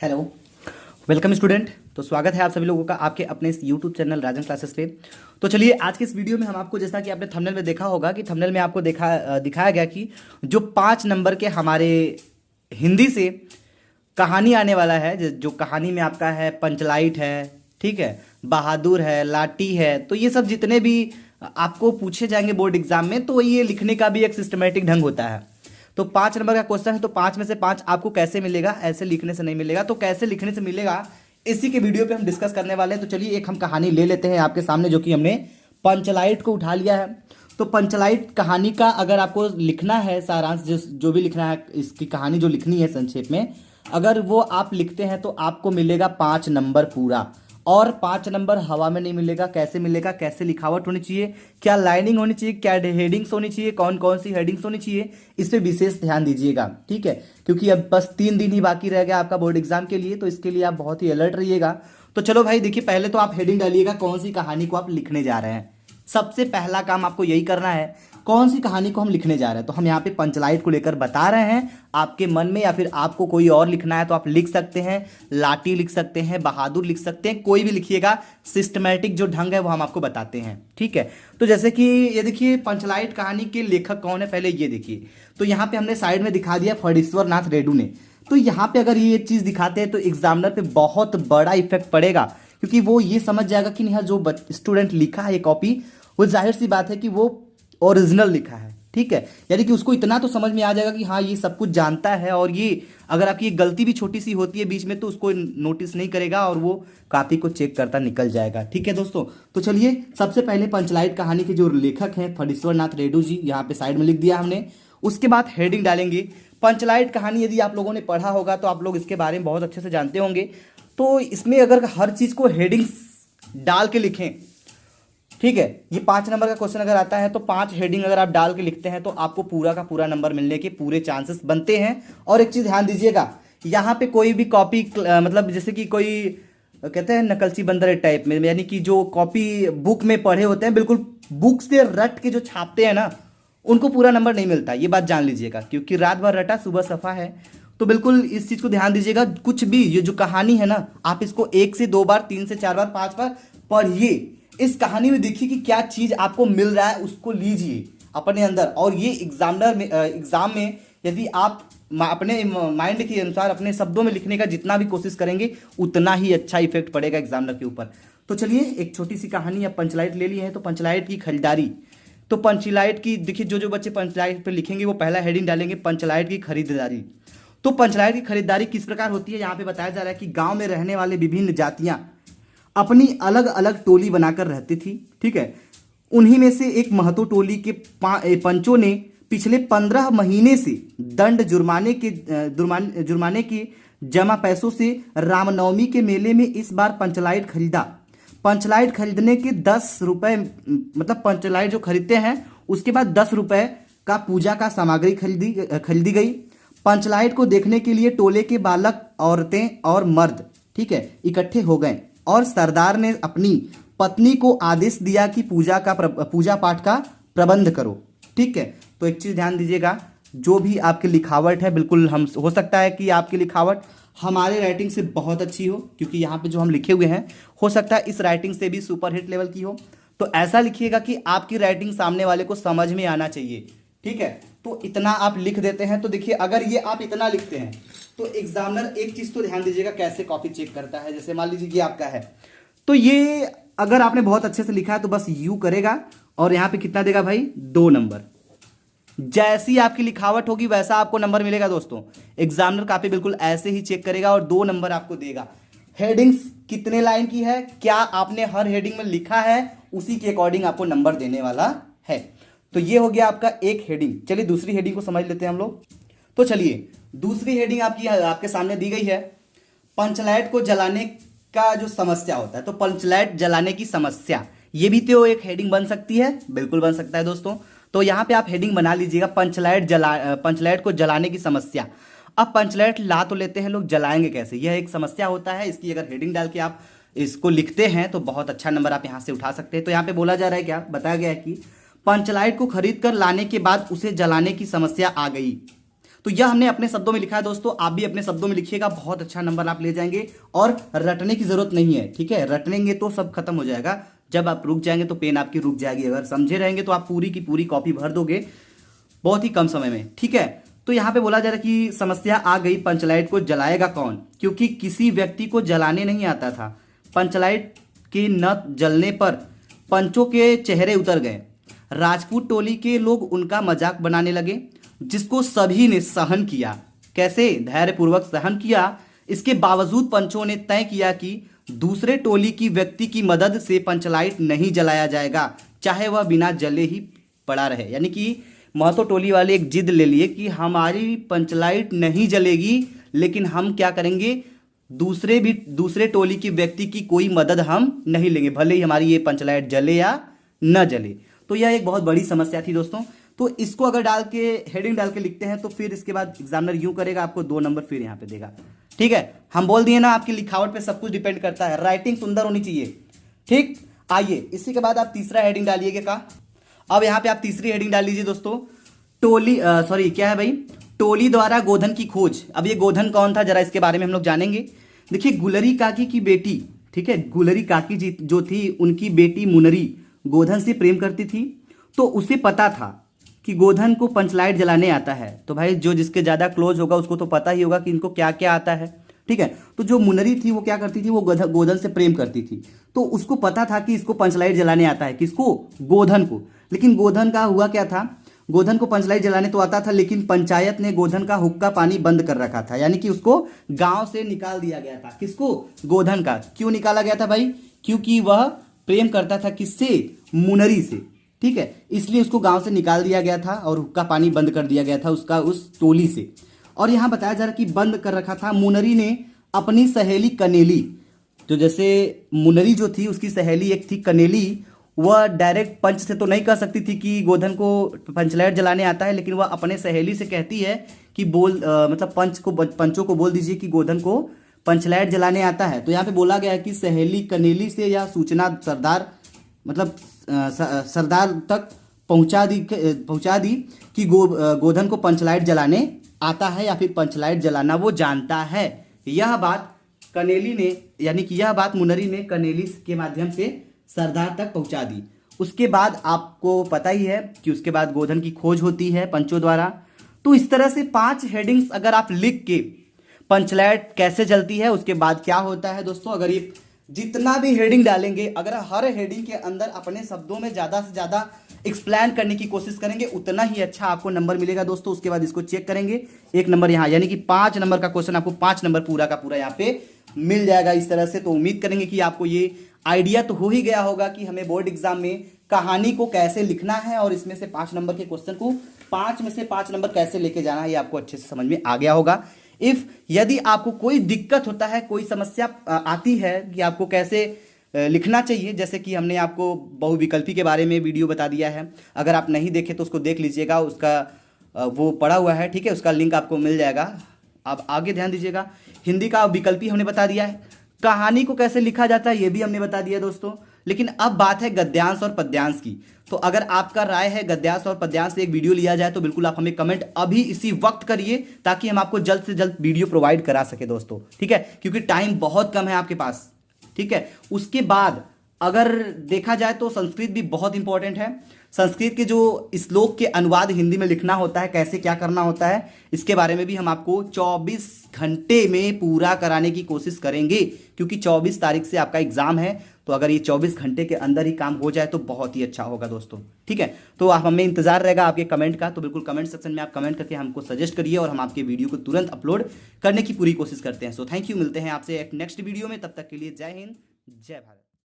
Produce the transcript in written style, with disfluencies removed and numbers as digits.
Hello, welcome student. तो स्वागत है आप सभी लोगों का आपके अपने इस यूट्यूब चैनल राजन क्लासेस पे। तो चलिए आज के इस वीडियो में हम आपको, जैसा कि आपने थंबनेल में देखा होगा कि थंबनेल में आपको दिखाया गया कि जो 5 नंबर के हमारे हिंदी से कहानी आने वाला है, जो कहानी में आपका है पंचलाइट है, ठीक है, बहादुर है, लाठी है, तो ये सब जितने भी आपको पूछे जाएंगे बोर्ड एग्जाम में, तो ये लिखने का भी एक सिस्टमेटिक ढंग होता है। तो 5 नंबर का क्वेश्चन है, तो 5 में से 5 आपको कैसे मिलेगा? ऐसे लिखने से नहीं मिलेगा। तो कैसे लिखने से मिलेगा, इसी के वीडियो पे हम डिस्कस करने वाले हैं। तो चलिए एक हम कहानी ले लेते हैं आपके सामने, जो कि हमने पंचलाइट को उठा लिया है। तो पंचलाइट कहानी का अगर आपको लिखना है सारांश, जो भी लिखना है, इसकी कहानी जो लिखनी है संक्षेप में, अगर वो आप लिखते हैं तो आपको मिलेगा 5 नंबर पूरा। और 5 नंबर हवा में नहीं मिलेगा। कैसे मिलेगा? कैसे लिखावट होनी चाहिए, क्या लाइनिंग होनी चाहिए, क्या हेडिंग्स होनी चाहिए, कौन कौन सी हेडिंग्स होनी चाहिए, इस पे विशेष ध्यान दीजिएगा, ठीक है। क्योंकि अब बस 3 दिन ही बाकी रह गया आपका बोर्ड एग्जाम के लिए, तो इसके लिए आप बहुत ही अलर्ट रहिएगा। तो चलो भाई देखिए, पहले तो आप हेडिंग डालिएगा कौन सी कहानी को आप लिखने जा रहे हैं। सबसे पहला काम आपको यही करना है, कौन सी कहानी को हम लिखने जा रहे हैं। तो हम यहाँ पे पंचलाइट को लेकर बता रहे हैं। आपके मन में या फिर आपको कोई और लिखना है तो आप लिख सकते हैं, लाठी लिख सकते हैं, बहादुर लिख सकते हैं, कोई भी लिखिएगा। सिस्टमैटिक जो ढंग है वो हम आपको बताते हैं, ठीक है। तो जैसे कि ये देखिए, पंचलाइट कहानी के लेखक कौन है, पहले ये देखिए। तो यहाँ पे हमने साइड में दिखा दिया फणीश्वर नाथ रेड्डी ने। तो यहाँ पे अगर ये चीज़ दिखाते हैं तो एग्जामिनर पे बहुत बड़ा इफेक्ट पड़ेगा, क्योंकि वो ये समझ जाएगा कि यहाँ जो स्टूडेंट लिखा है ये कॉपी, वो जाहिर सी बात है कि वो ओरिजिनल लिखा है, ठीक है। यानी कि उसको इतना तो समझ में आ जाएगा कि हाँ ये सब कुछ जानता है, और ये अगर आपकी गलती भी छोटी सी होती है बीच में तो उसको नोटिस नहीं करेगा और वो कॉपी को चेक करता निकल जाएगा, ठीक है दोस्तों। तो चलिए सबसे पहले पंचलाइट कहानी के जो लेखक हैं फणीश्वर नाथ रेड्डी जी, यहाँ पे साइड में लिख दिया हमने। उसके बाद हेडिंग डालेंगे। पंचलाइट कहानी यदि आप लोगों ने पढ़ा होगा तो आप लोग इसके बारे में बहुत अच्छे से जानते होंगे। तो इसमें अगर हर चीज़ को हेडिंग्स डाल के लिखें, ठीक है, ये 5 नंबर का क्वेश्चन अगर आता है तो 5 हेडिंग अगर आप डाल के लिखते हैं तो आपको पूरा का पूरा नंबर मिलने के पूरे चांसेस बनते हैं। और एक चीज़ ध्यान दीजिएगा, यहाँ पे कोई भी कॉपी मतलब जैसे कि कोई कहते हैं नकलची बंदर टाइप में, यानी कि जो कॉपी बुक में पढ़े होते हैं, बिल्कुल बुक से रट के जो छापते हैं ना, उनको पूरा नंबर नहीं मिलता। ये बात जान लीजिएगा, क्योंकि रात भर रटा सुबह सफा है। तो बिल्कुल इस चीज़ को ध्यान दीजिएगा। कुछ भी ये जो कहानी है ना, आप इसको 1 से 2 बार, 3 से 4 बार, 5 बार पढ़िए। इस कहानी में देखिए कि क्या चीज़ आपको मिल रहा है, उसको लीजिए अपने अंदर। और ये एग्जाम में यदि आप अपने माइंड के अनुसार अपने शब्दों में लिखने का जितना भी कोशिश करेंगे, उतना ही अच्छा इफेक्ट पड़ेगा एग्जामिनर के ऊपर। तो चलिए एक छोटी सी कहानी, अब पंचलाइट ले ली है तो पंचलाइट की खरीदारी। तो पंचलाइट की देखिए, जो बच्चे पंचलाइट पे लिखेंगे वो पहला हेडिंग डालेंगे पंचलाइट की खरीदारी। तो पंचलाइट की खरीदारी किस प्रकार होती है, यहाँ पे बताया जा रहा है कि गांव में रहने वाले विभिन्न जातियां अपनी अलग अलग टोली बनाकर रहती थी, ठीक है। उन्हीं में से एक महतो टोली के पंचों ने पिछले 15 महीने से दंड जुर्माने के जमा पैसों से रामनवमी के मेले में इस बार पंचलाइट खरीदा। पंचलाइट खरीदने के 10 रुपए, मतलब पंचलाइट जो खरीदते हैं उसके बाद 10 रुपए का पूजा का सामग्री खरीदी गई। पंचलाइट को देखने के लिए टोले के बालक, औरतें और मर्द, ठीक है, इकट्ठे हो गए और सरदार ने अपनी पत्नी को आदेश दिया कि पूजा पाठ का प्रबंध करो, ठीक है। तो एक चीज़ ध्यान दीजिएगा, जो भी आपकी लिखावट है, बिल्कुल हम हो सकता है कि आपकी लिखावट हमारे राइटिंग से बहुत अच्छी हो, क्योंकि यहाँ पे जो हम लिखे हुए हैं हो सकता है इस राइटिंग से भी सुपर हिट लेवल की हो। तो ऐसा लिखिएगा कि आपकी राइटिंग सामने वाले को समझ में आना चाहिए, ठीक है। तो इतना आप लिख देते हैं। तो देखिए, अगर ये आप इतना लिखते हैं तो एग्जामिनर एक चीज़ तो ध्यान दीजिएगा कैसे कॉपी चेक करता है। जैसे मान लीजिए कि आपका है, तो ये अगर आपने बहुत अच्छे से लिखा है तो बस यू करेगा और यहाँ पे कितना देगा भाई, 2 नंबर। जैसी आपकी लिखावट होगी वैसा आपको नंबर मिलेगा दोस्तों। एग्जामिनर कॉपी बिल्कुल ऐसे ही चेक करेगा और 2 नंबर आपको देगा। हेडिंग्स कितने लाइन की है, क्या आपने हर हेडिंग में लिखा है, उसी के अकॉर्डिंग आपको नंबर देने वाला है। तो ये हो गया आपका एक हेडिंग। चलिए दूसरी हेडिंग को समझ लेते हैं हम लोग। तो चलिए दूसरी हेडिंग आपके सामने दी गई है, पंचलाइट को जलाने का जो समस्या होता है। तो पंचलाइट जलाने की समस्या, ये भी तो एक हेडिंग बन सकती है, बिल्कुल बन सकता है दोस्तों। तो यहाँ पे आप हेडिंग बना लीजिएगा, पंचलाइट को जलाने की समस्या। अब पंचलाइट ला तो लेते हैं लोग, जलाएंगे कैसे, यह एक समस्या होता है। इसकी अगर हेडिंग डाल के आप इसको लिखते हैं तो बहुत अच्छा नंबर आप यहाँ से उठा सकते हैं। तो यहाँ पे बोला जा रहा है, क्या बताया गया है कि पंचलाइट को खरीद कर लाने के बाद उसे जलाने की समस्या आ गई। तो यह हमने अपने शब्दों में लिखा है दोस्तों, आप भी अपने शब्दों में लिखिएगा, बहुत अच्छा नंबर आप ले जाएंगे। और रटने की जरूरत नहीं है, ठीक है, रटनेंगे तो सब खत्म हो जाएगा, जब आप रुक जाएंगे तो पेन आपकी रुक जाएगी, अगर समझे रहेंगे तो आप पूरी की पूरी कॉपी भर दोगे बहुत ही कम समय में, ठीक है। तो यहाँ पे बोला जा रहा है कि समस्या आ गई, पंचलाइट को जलाएगा कौन, क्योंकि किसी व्यक्ति को जलाने नहीं आता था। पंचलाइट के न जलने पर पंचों के चेहरे उतर गए। राजपूत टोली के लोग उनका मजाक बनाने लगे, जिसको सभी ने सहन किया। कैसे? धैर्यपूर्वक सहन किया। इसके बावजूद पंचों ने तय किया कि दूसरे टोली की व्यक्ति की मदद से पंचलाइट नहीं जलाया जाएगा, चाहे वह बिना जले ही पड़ा रहे। यानी कि महतो टोली वाले एक जिद ले लिए कि हमारी पंचलाइट नहीं जलेगी, लेकिन हम क्या करेंगे, दूसरे टोली की व्यक्ति की कोई मदद हम नहीं लेंगे, भले ही हमारी ये पंचलाइट जले या न जले। तो यह एक बहुत बड़ी समस्या थी दोस्तों। तो इसको अगर डाल के हेडिंग डाल के लिखते हैं तो फिर इसके बाद एग्जामिनर यूं करेगा, आपको 2 नंबर फिर यहाँ पे देगा, ठीक है। हम बोल दिए ना, आपकी लिखावट पे सब कुछ डिपेंड करता है, राइटिंग सुंदर होनी चाहिए, ठीक। आइए इसी के बाद आप तीसरा हेडिंग डालिएगा का। अब यहाँ पे आप तीसरी हेडिंग डाल लीजिए दोस्तों, क्या है भाई, टोली द्वारा गोधन की खोज। अब ये गोधन कौन था, जरा इसके बारे में हम लोग जानेंगे। देखिए, गुलरी काकी की बेटी, ठीक है, गुलरी काकी जी जो थी, उनकी बेटी मुनरी गोधन से प्रेम करती थी। तो उसे पता था कि गोधन को पंचलाइट जलाने आता है। तो भाई जो जिसके ज़्यादा क्लोज होगा उसको तो पता ही होगा कि इनको क्या क्या आता है, ठीक है। तो जो मुनरी थी वो क्या करती थी, वो गोधन से प्रेम करती थी। तो उसको पता था कि इसको पंचलाइट जलाने आता है, किसको, गोधन को। लेकिन गोधन का हुआ क्या था, गोधन को पंचलाइट जलाने तो आता था, लेकिन पंचायत ने गोधन का हुक्का पानी बंद कर रखा था। यानी कि उसको गांव से निकाल दिया गया था। किसको, गोधन का। क्यों निकाला गया था भाई, क्योंकि वह प्रेम करता था किससे, मुनरी से, ठीक है, इसलिए उसको गांव से निकाल दिया गया था और हुक्का पानी बंद कर दिया गया था उसका, उस टोली से। और यहां बताया जा रहा कि बंद कर रखा था। मुनरी ने अपनी सहेली कनेली, तो जैसे मुनरी जो थी उसकी सहेली एक थी कनेली, वह डायरेक्ट पंच से तो नहीं कह सकती थी कि गोधन को पंचलाइट जलाने आता है, लेकिन वह अपने सहेली से कहती है कि मतलब पंचों को बोल दीजिए कि गोधन को पंचलाइट जलाने आता है। तो यहाँ पे बोला गया है कि सहेली कनेली से यह सूचना सरदार तक पहुंचा दी कि गोधन को पंचलाइट जलाने आता है या फिर पंचलाइट जलाना वो जानता है। यह बात कनेली ने, यानी कि यह बात मुनरी ने कनेली के माध्यम से सरदार तक पहुंचा दी। उसके बाद आपको पता ही है कि उसके बाद गोधन की खोज होती है पंचों द्वारा। तो इस तरह से 5 हेडिंग्स अगर आप लिख के पंचलाइट कैसे जलती है, उसके बाद क्या होता है दोस्तों, अगर ये जितना भी हेडिंग डालेंगे, अगर हर हेडिंग के अंदर अपने शब्दों में ज़्यादा से ज़्यादा एक्सप्लेन करने की कोशिश करेंगे, उतना ही अच्छा आपको नंबर मिलेगा दोस्तों। उसके बाद इसको चेक करेंगे, 1 नंबर यहाँ, यानी कि 5 नंबर का क्वेश्चन आपको 5 नंबर पूरा का पूरा यहाँ पे मिल जाएगा इस तरह से। तो उम्मीद करेंगे कि आपको ये आइडिया तो हो ही गया होगा कि हमें बोर्ड एग्जाम में कहानी को कैसे लिखना है और इसमें से 5 नंबर के क्वेश्चन को 5 में से 5 नंबर कैसे लेके जाना है, ये आपको अच्छे से समझ में आ गया होगा। यदि आपको कोई दिक्कत होता है, कोई समस्या आती है कि आपको कैसे लिखना चाहिए, जैसे कि हमने आपको बहुविकल्पी के बारे में वीडियो बता दिया है, अगर आप नहीं देखे तो उसको देख लीजिएगा, उसका वो पड़ा हुआ है, ठीक है, उसका लिंक आपको मिल जाएगा। आप आगे ध्यान दीजिएगा। हिंदी का विकल्पी हमने बता दिया है, कहानी को कैसे लिखा जाता है ये भी हमने बता दिया दोस्तों। लेकिन अब बात है गद्यांश और पद्यांश की। तो अगर आपका राय है गद्यांश और पद्यांश से एक वीडियो लिया जाए तो बिल्कुल आप हमें कमेंट अभी इसी वक्त करिए, ताकि हम आपको जल्द से जल्द वीडियो प्रोवाइड करा सके दोस्तों, ठीक है, क्योंकि टाइम बहुत कम है आपके पास, ठीक है। उसके बाद अगर देखा जाए तो संस्कृत भी बहुत इंपॉर्टेंट है। संस्कृत के जो श्लोक के अनुवाद हिंदी में लिखना होता है, कैसे क्या करना होता है, इसके बारे में भी हम आपको 24 घंटे में पूरा कराने की कोशिश करेंगे, क्योंकि 24 तारीख से आपका एग्जाम है। तो अगर ये 24 घंटे के अंदर ही काम हो जाए तो बहुत ही अच्छा होगा दोस्तों, ठीक है। तो आप हमें इंतजार रहेगा आपके कमेंट का, तो बिल्कुल कमेंट सेक्शन में आप कमेंट करके हमको सजेस्ट करिए और हम आपके वीडियो को तुरंत अपलोड करने की पूरी कोशिश करते हैं। सो थैंक यू, मिलते हैं आपसे एक नेक्स्ट वीडियो में, तब तक के लिए जय हिंद, जय भारत।